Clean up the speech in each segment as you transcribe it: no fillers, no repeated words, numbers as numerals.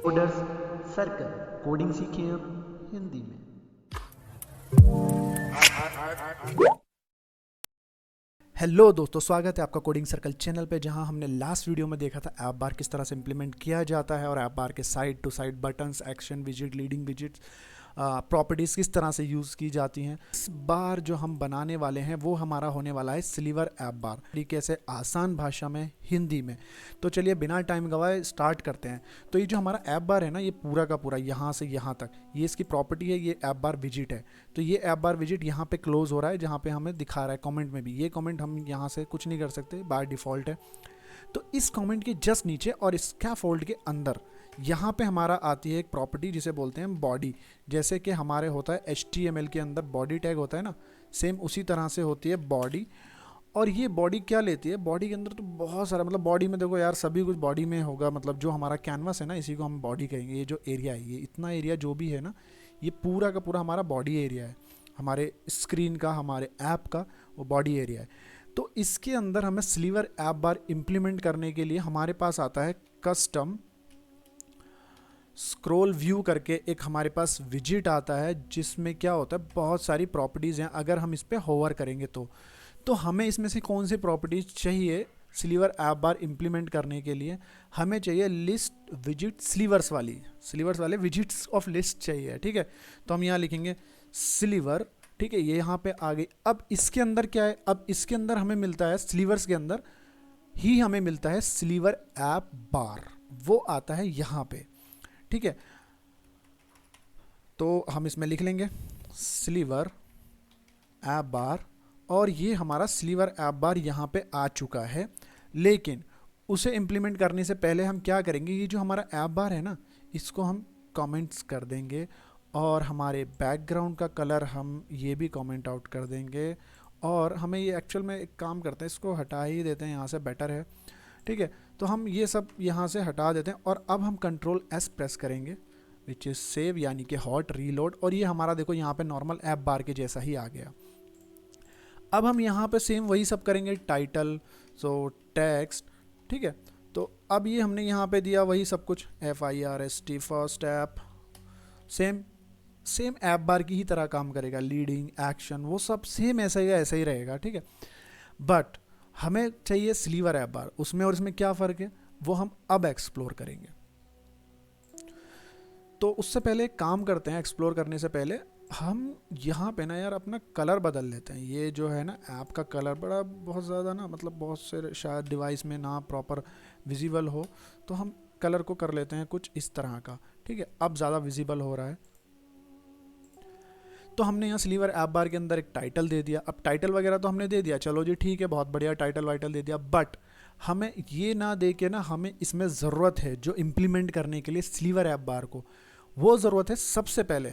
Coders circle coding सीखें अब हिंदी में। हेलो दोस्तों, स्वागत है आपका कोडिंग सर्कल चैनल पे, जहां हमने लास्ट वीडियो में देखा था ऐप बार किस तरह से इंप्लीमेंट किया जाता है और ऐप बार के side to side buttons, action visit, leading visits, properties किस तरह से यूज़ की जाती हैं। इस बार जो हम बनाने वाले हैं वो हमारा होने वाला है स्लीवर ऐप बार, तरीके से आसान भाषा में, हिंदी में। तो चलिए बिना टाइम गवाए स्टार्ट करते हैं। तो ये जो हमारा ऐप बार है ना, ये पूरा का पूरा यहाँ से यहाँ तक ये इसकी प्रॉपर्टी है, ये ऐप बार विजिट है। तो ये ऐप बार विजिट यहाँ पे क्लोज हो रहा है, जहाँ पे हमें दिखा रहा है कमेंट में भी। ये कमेंट हम यहाँ से कुछ नहीं कर सकते, बाय डिफ़ॉल्ट है। तो इस कमेंट के जस्ट नीचे और स्कैफोल्ड के अंदर यहाँ पे हमारा आती है एक प्रॉपर्टी जिसे बोलते हैं बॉडी। जैसे कि हमारे होता है HTML के अंदर बॉडी टैग होता है ना, सेम उसी तरह से होती है बॉडी। और ये बॉडी क्या लेती है, बॉडी के अंदर तो बहुत सारा, मतलब बॉडी में देखो यार, सभी कुछ बॉडी में होगा। मतलब जो हमारा कैनवास है ना, इसी को हम बॉडी कहेंगे। ये जो एरिया है, ये इतना एरिया जो भी है ना, ये पूरा का पूरा हमारा बॉडी एरिया है। हमारे स्क्रीन का, हमारे ऐप का वो बॉडी एरिया है। तो इसके अंदर हमें स्लीवर ऐप बार इम्प्लीमेंट करने के लिए हमारे पास आता है कस्टम स्क्रॉल व्यू करके एक हमारे पास विजिट आता है, जिसमें क्या होता है, बहुत सारी प्रॉपर्टीज़ हैं। अगर हम इस पर होवर करेंगे तो हमें इसमें से कौन सी प्रॉपर्टीज़ चाहिए स्लीवर ऐप बार इम्प्लीमेंट करने के लिए? हमें चाहिए लिस्ट विजिट स्लीवर्स वाले विजिट्स ऑफ लिस्ट चाहिए, ठीक है। तो हम यहाँ लिखेंगे स्लीवर, ठीक है, ये यहाँ पे आ गई। अब इसके अंदर क्या है, अब इसके अंदर हमें मिलता है, स्लीवर्स के अंदर ही हमें मिलता है स्लीवर ऐप बार, वो आता है यहाँ पे, ठीक है। तो हम इसमें लिख लेंगे स्लीवर ऐप बार, और ये हमारा स्लीवर ऐप बार यहाँ पे आ चुका है। लेकिन उसे इम्प्लीमेंट करने से पहले हम क्या करेंगे, ये जो हमारा ऐप बार है ना, इसको हम कमेंट्स कर देंगे, और हमारे बैकग्राउंड का कलर हम ये भी कमेंट आउट कर देंगे। और हमें ये एक्चुअल में एक काम करते हैं, इसको हटा ही देते हैं यहाँ से, बेटर है, ठीक है। तो हम ये सब यहाँ से हटा देते हैं, और अब हम Ctrl+S प्रेस करेंगे, विच इज़ सेव, यानी कि हॉट रीलोड। और ये हमारा देखो यहाँ पे नॉर्मल ऐप बार के जैसा ही आ गया। अब हम यहाँ पे सेम वही सब करेंगे, टाइटल, सो टेक्स्ट, ठीक है। तो अब ये हमने यहाँ पे दिया वही सब कुछ, FIRST first app, same app बार की ही तरह काम करेगा। लीडिंग, एक्शन, वो सब सेम ऐसा ही रहेगा, ठीक है। बट हमें चाहिए स्लीवर ऐप बार, उसमें और इसमें क्या फ़र्क है वो हम अब एक्सप्लोर करेंगे। तो उससे पहले एक काम करते हैं, एक्सप्लोर करने से पहले हम यहाँ पे ना यार अपना कलर बदल लेते हैं। ये जो है ना ऐप का कलर बड़ा बहुत ज़्यादा ना, मतलब बहुत से शायद डिवाइस में ना प्रॉपर विजिबल हो, तो हम कलर को कर लेते हैं कुछ इस तरह का, ठीक है। अब ज़्यादा विजिबल हो रहा है। तो हमने यहाँ स्लीवर ऐप बार के अंदर एक टाइटल दे दिया। अब टाइटल वगैरह तो हमने दे दिया, चलो जी ठीक है, बहुत बढ़िया, टाइटल वाइटल दे दिया। बट हमें ये ना दे के ना, हमें इसमें ज़रूरत है जो इम्प्लीमेंट करने के लिए स्लीवर ऐप बार को, वो ज़रूरत है सबसे पहले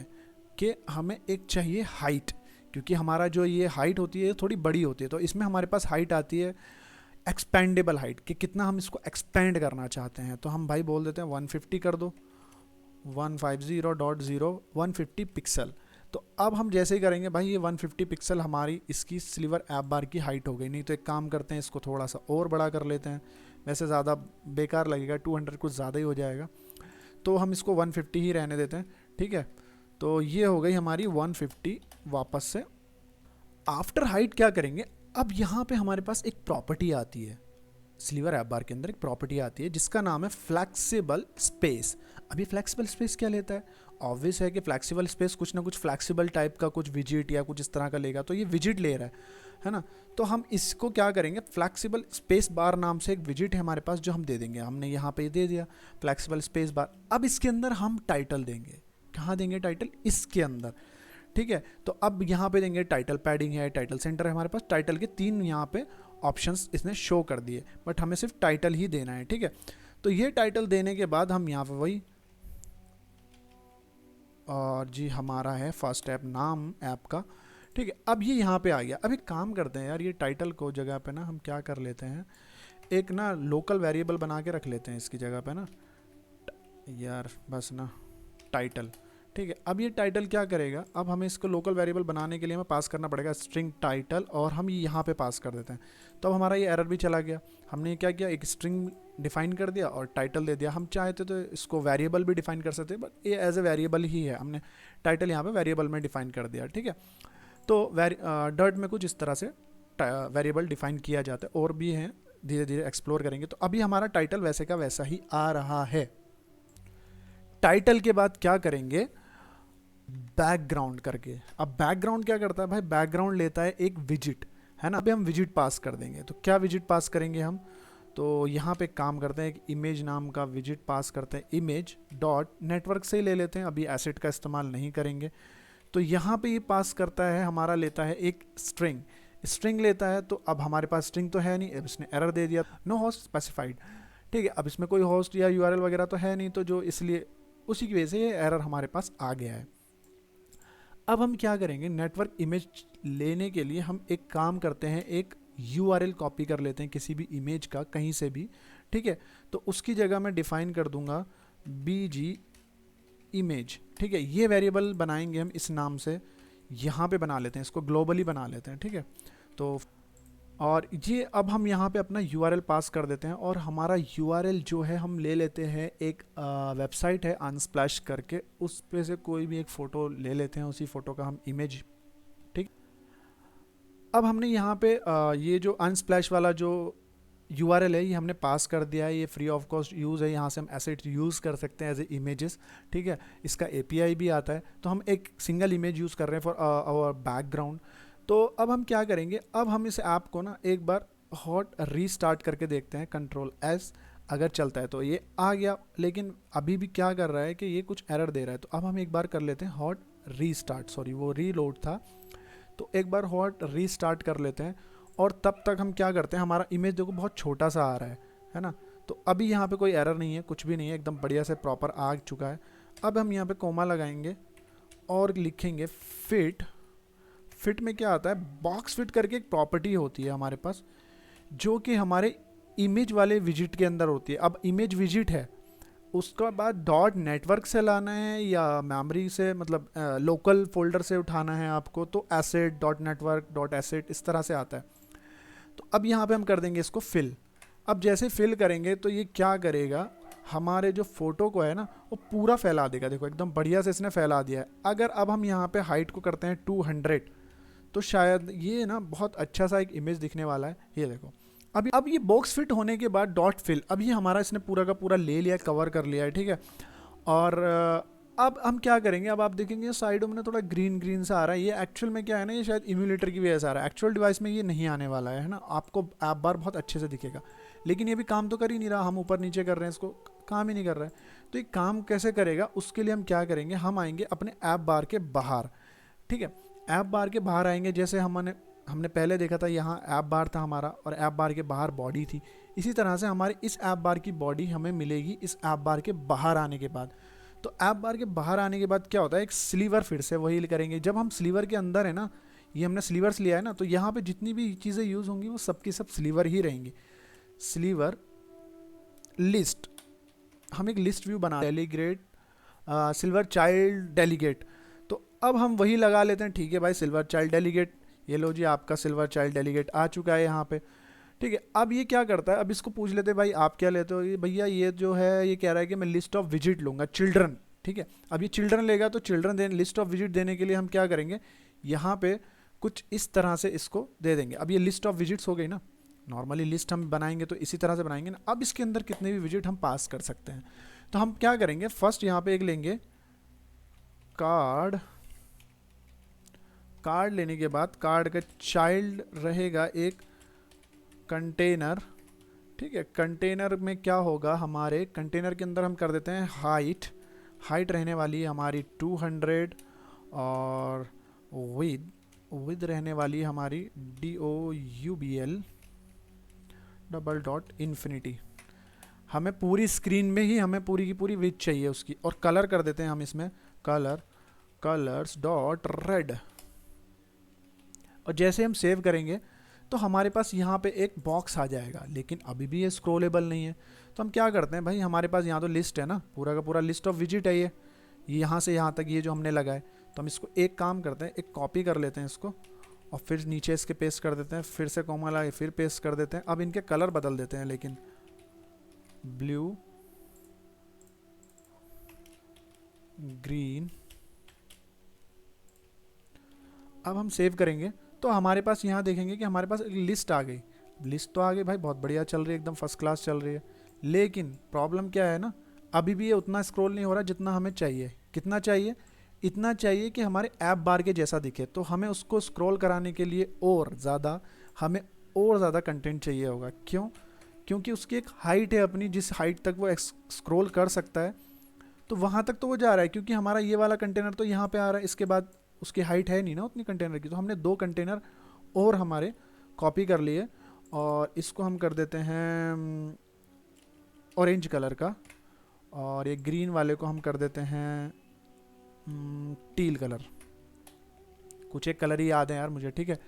कि हमें एक चाहिए हाइट। क्योंकि हमारा जो ये हाइट होती है थोड़ी बड़ी होती है, तो इसमें हमारे पास हाइट आती है एक्सपेंडेबल हाइट, कि कितना हम इसको एक्सपेंड करना चाहते हैं। तो हम भाई बोल देते हैं 150 कर दो, 150.0 150 पिक्सल। तो अब हम जैसे ही करेंगे भाई, ये 150 पिक्सल हमारी इसकी स्लीवर ऐप बार की हाइट हो गई। नहीं तो एक काम करते हैं, इसको थोड़ा सा और बड़ा कर लेते हैं, वैसे ज़्यादा बेकार लगेगा, 200 कुछ ज़्यादा ही हो जाएगा। तो हम इसको 150 ही रहने देते हैं, ठीक है। तो ये हो गई हमारी 150 वापस से। आफ्टर हाइट क्या करेंगे, अब यहाँ पे हमारे पास एक प्रॉपर्टी आती है, स्लीवर ऐप बार के अंदर एक प्रॉपर्टी आती है जिसका नाम है फ्लैक्सिबल स्पेस। अभी फ्लैक्सिबल स्पेस क्या लेता है? ऑब्वियस है कि फ्लैक्सिबल स्पेस कुछ ना कुछ फ्लैक्सिबल टाइप का कुछ विजिट या कुछ इस तरह का लेगा, तो ये विजिट ले रहा है ना। तो हम इसको क्या करेंगे, फ्लैक्सिबल स्पेस बार नाम से एक विजिट है हमारे पास, जो हम दे देंगे। हमने यहाँ पे दे दिया फ्लैक्सिबल स्पेस बार। अब इसके अंदर हम टाइटल देंगे। कहाँ देंगे टाइटल? इसके अंदर, ठीक है। तो अब यहाँ पे देंगे टाइटल, पैडिंग है, टाइटल सेंटर है हमारे पास। टाइटल के 3 यहाँ पे ऑप्शंस इसने शो कर दिए, बट हमें सिर्फ टाइटल ही देना है, ठीक है। तो ये टाइटल देने के बाद हम यहाँ पे वही, और जी हमारा है फर्स्ट ऐप नाम ऐप का, ठीक है। अब ये यहाँ पे आ गया। अब एक काम करते हैं यार, ये टाइटल को जगह पे ना हम क्या कर लेते हैं, एक ना लोकल वेरिएबल बना के रख लेते हैं इसकी जगह पे ना, यार बस ना टाइटल, ठीक है। अब ये टाइटल क्या करेगा, अब हमें इसको लोकल वेरिएबल बनाने के लिए हमें पास करना पड़ेगा स्ट्रिंग टाइटल, और हम यहाँ पे पास कर देते हैं। तो अब हमारा ये एरर भी चला गया। हमने क्या किया, एक स्ट्रिंग डिफाइन कर दिया और टाइटल दे दिया। हम चाहते तो इसको वेरिएबल भी डिफाइन कर सकते हैं, बट ये एज ए वेरिएबल ही है, हमने टाइटल यहाँ पे वेरिएबल में डिफाइन कर दिया। ठीक है, तो डर्ट में कुछ इस तरह से वेरिएबल डिफाइन किया जाता है, और भी हैं, धीरे धीरे एक्सप्लोर करेंगे। तो अभी हमारा टाइटल वैसे का वैसा ही आ रहा है। टाइटल के बाद क्या करेंगे, बैकग्राउंड करके। अब बैकग्राउंड क्या करता है भाई, बैकग्राउंड लेता है एक विजिट, है ना। अभी हम विजिट पास कर देंगे। तो क्या विजिट पास करेंगे हम, तो यहाँ पे काम करते हैं, एक इमेज नाम का विजिट पास करते हैं। इमेज डॉट नेटवर्क से ही ले लेते हैं, अभी एसेट का इस्तेमाल नहीं करेंगे। तो यहाँ पे ये पास करता है, हमारा लेता है एक स्ट्रिंग लेता है। तो अब हमारे पास स्ट्रिंग तो है नहीं, अब इसने एरर दे दिया, नो होस्ट स्पेसिफाइड। ठीक है, अब इसमें कोई होस्ट या यूआरएल वगैरह तो है नहीं, तो जो इसलिए उसी की वजह से ये एरर हमारे पास आ गया है। अब हम क्या करेंगे, नेटवर्क इमेज लेने के लिए हम एक काम करते हैं, एक यूआरएल कॉपी कर लेते हैं किसी भी इमेज का, कहीं से भी। ठीक है, तो उसकी जगह मैं डिफाइन कर दूंगा bg इमेज। ठीक है, ये वेरिएबल बनाएंगे हम इस नाम से, यहाँ पे बना लेते हैं, इसको ग्लोबली बना लेते हैं। ठीक है, तो और ये अब हम यहाँ पे अपना यूआरएल पास कर देते हैं, और हमारा यूआरएल जो है हम ले लेते हैं, एक वेबसाइट है अनस्प्लैश करके, उस पे से कोई भी एक फ़ोटो ले लेते हैं, उसी फ़ोटो का हम इमेज। ठीक, अब हमने यहाँ पे ये जो अनस्प्लैश वाला जो यूआरएल है ये हमने पास कर दिया है, ये फ्री ऑफ कॉस्ट यूज़ है, यहाँ से हम एसेट यूज़ कर सकते हैं एज ए इमेजेस। ठीक है, इसका एपीआई भी आता है। तो हम एक सिंगल इमेज यूज़ कर रहे हैं फॉर आवर बैकग्राउंड। तो अब हम क्या करेंगे, अब हम इस ऐप को ना एक बार हॉट रीस्टार्ट करके देखते हैं, Ctrl+S, अगर चलता है तो ये आ गया, लेकिन अभी भी क्या कर रहा है कि ये कुछ एरर दे रहा है। तो अब हम एक बार कर लेते हैं हॉट रीस्टार्ट, सॉरी वो रीलोड था, तो एक बार हॉट रीस्टार्ट कर लेते हैं। और तब तक हम क्या करते हैं, हमारा इमेज देखो बहुत छोटा सा आ रहा है ना। तो अभी यहाँ पे कोई एरर नहीं है, कुछ भी नहीं है, एकदम बढ़िया से प्रॉपर आ चुका है। अब हम यहाँ पे कोमा लगाएंगे और लिखेंगे फिट में क्या आता है, बॉक्स फिट करके एक प्रॉपर्टी होती है हमारे पास, जो कि हमारे इमेज वाले विजिट के अंदर होती है। अब इमेज विजिट है, उसका बाद डॉट नेटवर्क से लाना है या मेमोरी से, मतलब लोकल फोल्डर से उठाना है आपको, तो asset dot network dot asset इस तरह से आता है। तो अब यहाँ पे हम कर देंगे इसको फिल। अब जैसे फिल करेंगे तो ये क्या करेगा, हमारे जो फोटो को है ना वो पूरा फैला देगा। देखो एकदम बढ़िया से इसने फैला दिया है। अगर अब हम यहाँ पे हाइट को करते हैं 200, तो शायद ये ना बहुत अच्छा सा एक इमेज दिखने वाला है। ये देखो, अब ये बॉक्स फिट होने के बाद डॉट फिल, अब ये हमारा इसने पूरा का पूरा ले लिया है, कवर कर लिया है। ठीक है, और अब हम क्या करेंगे, अब आप देखेंगे साइडों में थोड़ा ग्रीन सा आ रहा है। ये एक्चुअल में क्या है ना, ये शायद इम्यूलेटर की वजह से आ रहा है, एक्चुअल डिवाइस में ये नहीं आने वाला है ना। आपको ऐप बार बहुत अच्छे से दिखेगा, लेकिन ये भी काम तो कर ही नहीं रहा। हम ऊपर नीचे कर रहे हैं, इसको काम ही नहीं कर रहा है। तो ये काम कैसे करेगा, उसके लिए हम क्या करेंगे, हम आएंगे अपने ऐप बार के बाहर। ठीक है, ऐप बार के बाहर आएंगे, जैसे हमने पहले देखा था, यहाँ ऐप बार था हमारा और ऐप बार के बाहर बॉडी थी। इसी तरह से हमारे इस ऐप बार की बॉडी हमें मिलेगी इस ऐप बार के बाहर आने के बाद। तो ऐप बार के बाहर आने के बाद क्या होता है, एक स्लीवर फिर से वही करेंगे। जब हम स्लीवर के अंदर है ना, ये हमने स्लीवर्स लिया है ना, तो यहाँ पे जितनी भी चीज़ें यूज़ होंगी वो सब की सब स्लीवर ही रहेंगी। स्लीवर लिस्ट, हम एक लिस्ट व्यू बना, डेलीगेट सिल्वर चाइल्ड डेलीगेट। तो अब हम वही लगा लेते हैं। ठीक है भाई, सिल्वर चाइल्ड डेलीगेट, ये लो जी आपका सिल्वर चाइल्ड डेलीगेट आ चुका है यहाँ पे। ठीक है, अब ये क्या करता है, अब इसको पूछ लेते हैं भाई आप क्या लेते हो। ये भैया ये जो है ये कह रहा है कि मैं लिस्ट ऑफ विजिट लूँगा, चिल्ड्रन। ठीक है, अब ये चिल्ड्रन लेगा, तो चिल्ड्रन देने लिस्ट ऑफ विजिट देने के लिए हम क्या करेंगे, यहाँ पे कुछ इस तरह से इसको दे देंगे। अब ये लिस्ट ऑफ विजिट्स हो गई ना, नॉर्मली लिस्ट हम बनाएंगे तो इसी तरह से बनाएंगे ना। अब इसके अंदर कितने भी विजिट हम पास कर सकते हैं। तो हम क्या करेंगे, फर्स्ट यहाँ पे एक लेंगे कार्ड लेने के बाद कार्ड का चाइल्ड रहेगा एक कंटेनर। ठीक है, कंटेनर में क्या होगा, हमारे कंटेनर के अंदर हम कर देते हैं हाइट रहने वाली है हमारी 200 और विद रहने वाली हमारी DOUBL $infinity। हमें पूरी स्क्रीन में ही हमें पूरी की पूरी विड्थ चाहिए उसकी। और कलर कर देते हैं हम इसमें colors.red। और जैसे हम सेव करेंगे तो हमारे पास यहाँ पे एक बॉक्स आ जाएगा, लेकिन अभी भी ये स्क्रॉलेबल नहीं है। तो हम क्या करते हैं भाई, हमारे पास यहाँ तो लिस्ट है ना, पूरा का पूरा लिस्ट ऑफ विजिट है, यहाँ से यहाँ तक ये जो हमने लगाए, तो हम इसको एक काम करते हैं, एक कॉपी कर लेते हैं इसको और फिर नीचे इसके पेस्ट कर देते हैं, फिर से कॉमा लगा फिर पेस्ट कर देते हैं। अब इनके कलर बदल देते हैं, लेकिन ब्लू, ग्रीन। अब हम सेव करेंगे तो हमारे पास यहाँ देखेंगे कि हमारे पास एक लिस्ट आ गई। लिस्ट तो आ गई भाई, बहुत बढ़िया चल रही है, एकदम फर्स्ट क्लास चल रही है। लेकिन प्रॉब्लम क्या है ना, अभी भी ये उतना स्क्रॉल नहीं हो रहा जितना हमें चाहिए। कितना चाहिए? इतना चाहिए कि हमारे ऐप बार के जैसा दिखे। तो हमें उसको स्क्रॉल कराने के लिए हमें और ज़्यादा कंटेंट चाहिए होगा। क्यों? क्योंकि उसकी एक हाइट है अपनी, जिस हाइट तक वो स्क्रॉल कर सकता है, तो वहाँ तक तो वो जा रहा है। क्योंकि हमारा ये वाला कंटेनर तो यहाँ पे आ रहा है, इसके बाद उसकी हाइट है नहीं ना उतनी कंटेनर की। तो हमने 2 कंटेनर और हमारे कॉपी कर लिए और इसको हम कर देते हैं ऑरेंज कलर का, और ये ग्रीन वाले को हम कर देते हैं टील कलर। कुछ एक कलर ही याद है यार मुझे, ठीक है।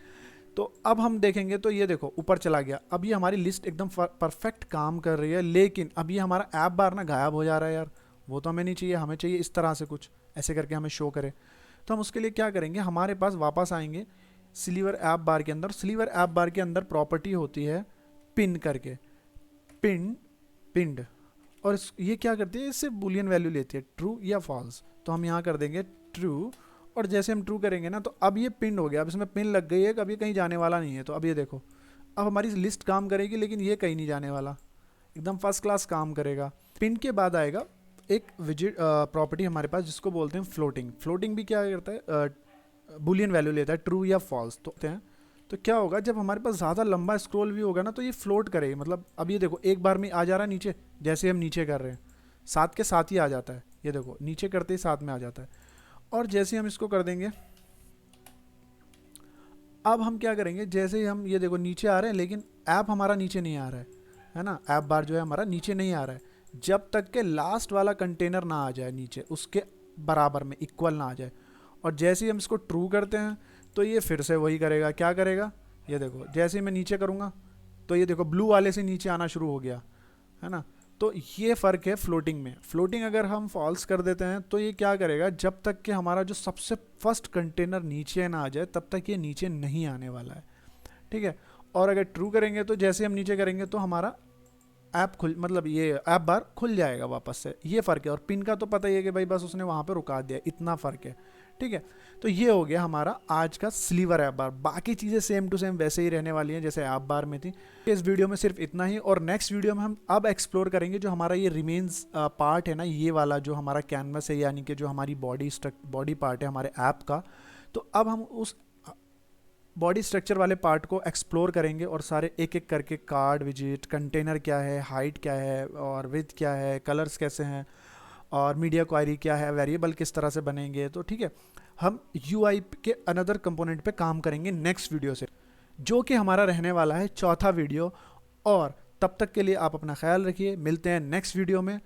तो अब हम देखेंगे तो ये देखो ऊपर चला गया। अब ये हमारी लिस्ट एकदम परफेक्ट काम कर रही है, लेकिन अब ये हमारा ऐप बार ना गायब हो जा रहा है यार। वो तो हमें नहीं चाहिए, हमें चाहिए इस तरह से कुछ ऐसे करके हमें शो करे। तो हम उसके लिए क्या करेंगे, हमारे पास वापस आएंगे स्लीवर ऐप बार के अंदर। स्लीवर ऐप बार के अंदर प्रॉपर्टी होती है पिन करके, पिंड। और ये क्या करती है, इससे बुलियन वैल्यू लेती है, ट्रू या फॉल्स। तो हम यहाँ कर देंगे ट्रू, और जैसे हम ट्रू करेंगे ना तो अब ये पिन हो गया। अब इसमें पिन लग गई है, अब ये कहीं जाने वाला नहीं है। तो अब ये देखो, अब हमारी लिस्ट काम करेगी, लेकिन ये कहीं नहीं जाने वाला, एकदम फर्स्ट क्लास काम करेगा। पिन के बाद आएगा एक विजिट प्रॉपर्टी हमारे पास, जिसको बोलते हैं फ्लोटिंग। फ्लोटिंग भी क्या करता है, बुलियन वैल्यू लेता है, ट्रू या फॉल्स। तो क्या होगा, जब हमारे पास ज़्यादा लंबा स्क्रॉल भी होगा ना तो ये फ्लोट करेगी। मतलब अब ये देखो एक बार में आ जा रहा है नीचे, जैसे हम नीचे कर रहे हैं साथ के साथ ही आ जाता है। ये देखो नीचे करते ही साथ में आ जाता है। और जैसे हम इसको कर देंगे, अब हम क्या करेंगे, जैसे ही हम ये देखो नीचे आ रहे हैं, लेकिन ऐप हमारा नीचे नहीं आ रहा है ना। ऐप बार जो है हमारा नीचे नहीं आ रहा है, जब तक के लास्ट वाला कंटेनर ना आ जाए नीचे, उसके बराबर में इक्वल ना आ जाए। और जैसे ही हम इसको ट्रू करते हैं तो ये फिर से वही करेगा। क्या करेगा, ये देखो जैसे ही मैं नीचे करूँगा तो ये देखो ब्लू वाले से नीचे आना शुरू हो गया, है ना। तो ये फ़र्क है फ्लोटिंग में। फ्लोटिंग अगर हम फॉल्स कर देते हैं तो ये क्या करेगा, जब तक कि हमारा जो सबसे फर्स्ट कंटेनर नीचे ना आ जाए तब तक ये नीचे नहीं आने वाला है, ठीक है। और अगर ट्रू करेंगे तो जैसे हम नीचे करेंगे तो हमारा ऐप मतलब ये ऐप बार खुल जाएगा वापस से। ये फ़र्क है। और पिन का तो पता ही है कि भाई बस उसने वहाँ पे रुका दिया, इतना फ़र्क है, ठीक है। तो ये हो गया हमारा आज का स्लीवर ऐप बार। बाकी चीज़ें सेम टू सेम वैसे ही रहने वाली हैं जैसे ऐप बार में थी। इस वीडियो में सिर्फ इतना ही, और नेक्स्ट वीडियो में हम अब एक्सप्लोर करेंगे जो हमारा ये रिमेन्स पार्ट है ना, ये वाला जो हमारा कैनवस है, यानी कि जो हमारी बॉडी पार्ट है हमारे ऐप का। तो अब हम उस बॉडी स्ट्रक्चर वाले पार्ट को एक्सप्लोर करेंगे और सारे एक एक करके कार्ड, विजिट, कंटेनर क्या है, हाइट क्या है, और विड्थ क्या है, कलर्स कैसे हैं, और मीडिया क्वेरी क्या है, वेरिएबल किस तरह से बनेंगे। तो ठीक है, हम UI के अनदर कंपोनेंट पे काम करेंगे नेक्स्ट वीडियो से, जो कि हमारा रहने वाला है चौथा वीडियो। और तब तक के लिए आप अपना ख्याल रखिए, मिलते हैं नेक्स्ट वीडियो में।